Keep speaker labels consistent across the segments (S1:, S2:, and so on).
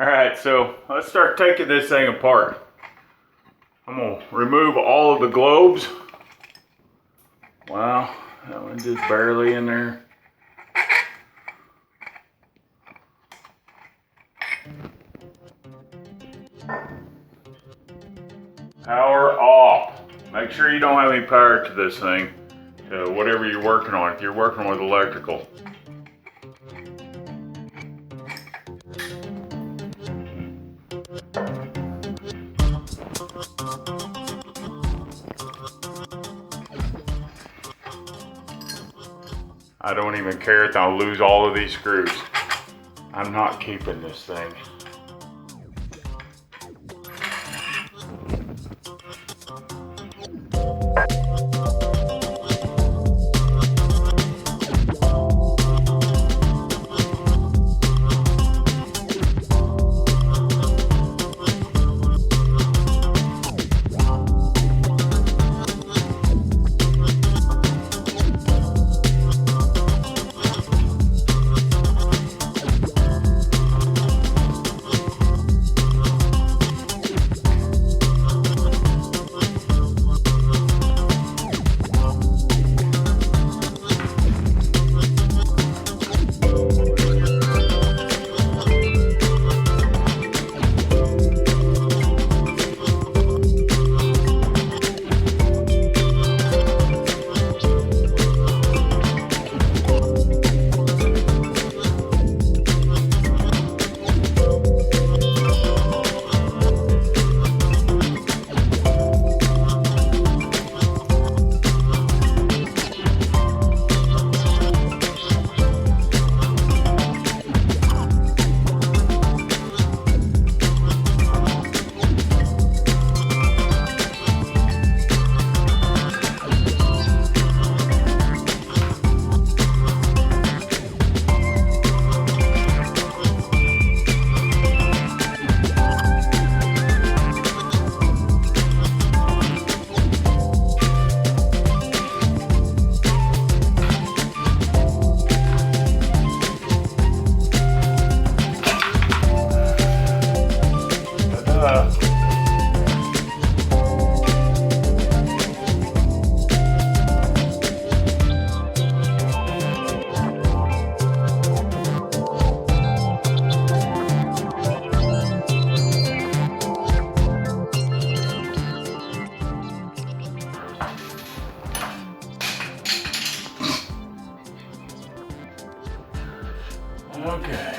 S1: All right, so let's start taking this thing apart. I'm gonna remove all of the globes. Wow, that one's just barely in there. Power off. Make sure you don't have any power to this thing, to whatever you're working on, if you're working with electrical. I don't even care if I'll lose all of these screws. I'm not keeping this thing. Okay.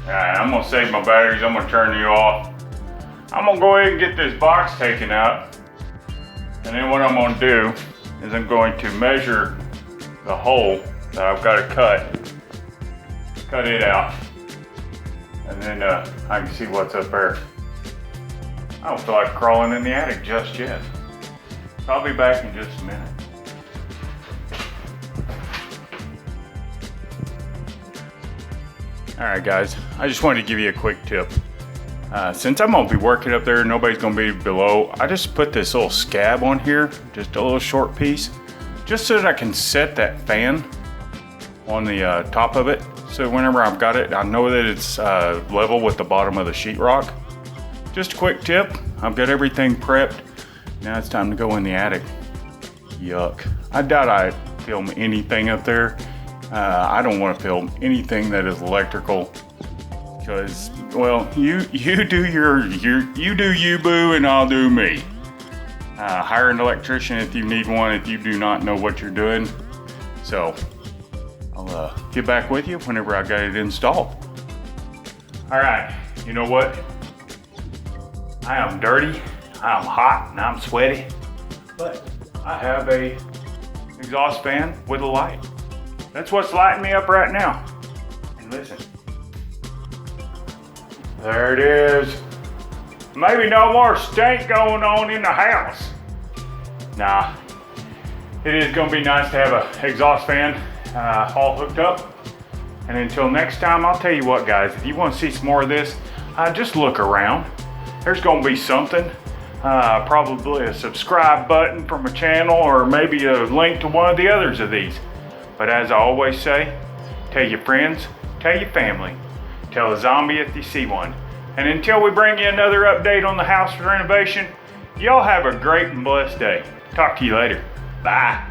S1: Alright, I'm gonna save my batteries. I'm gonna turn you off. I'm gonna go ahead and get this box taken out. And then what I'm gonna do is I'm going to measure the hole that I've got to cut it out. And then I can see what's up there. I don't feel like crawling in the attic just yet. I'll be back in just a minute. All right, guys, I just wanted to give you a quick tip. Since I'm gonna be working up there, nobody's gonna be below, I just put this little scab on here, just a little short piece, just so that I can set that fan on the top of it. So whenever I've got it, I know that it's level with the bottom of the sheetrock. Just a quick tip, I've got everything prepped. Now it's time to go in the attic. Yuck. I doubt I film anything up there. I don't want to film anything that is electrical because, well, you do you boo, and I'll do me. Hire an electrician if you need one, if you do not know what you're doing. So I'll get back with you whenever I got it installed. All right, you know what? I am dirty, I am hot, and I'm sweaty, but I have a exhaust fan with a light. That's what's lighting me up right now. And listen, there it is. Maybe no more stink going on in the house. Nah, it is gonna be nice to have an exhaust fan all hooked up. And until next time, I'll tell you what, guys, if you want to see some more of this, just look around. There's gonna be something probably a subscribe button from a channel, or maybe a link to one of the others of these. But as I always say, tell your friends, tell your family, tell a zombie if you see one. And until we bring you another update on the house renovation, y'all have a great and blessed day. Talk to you later. Bye.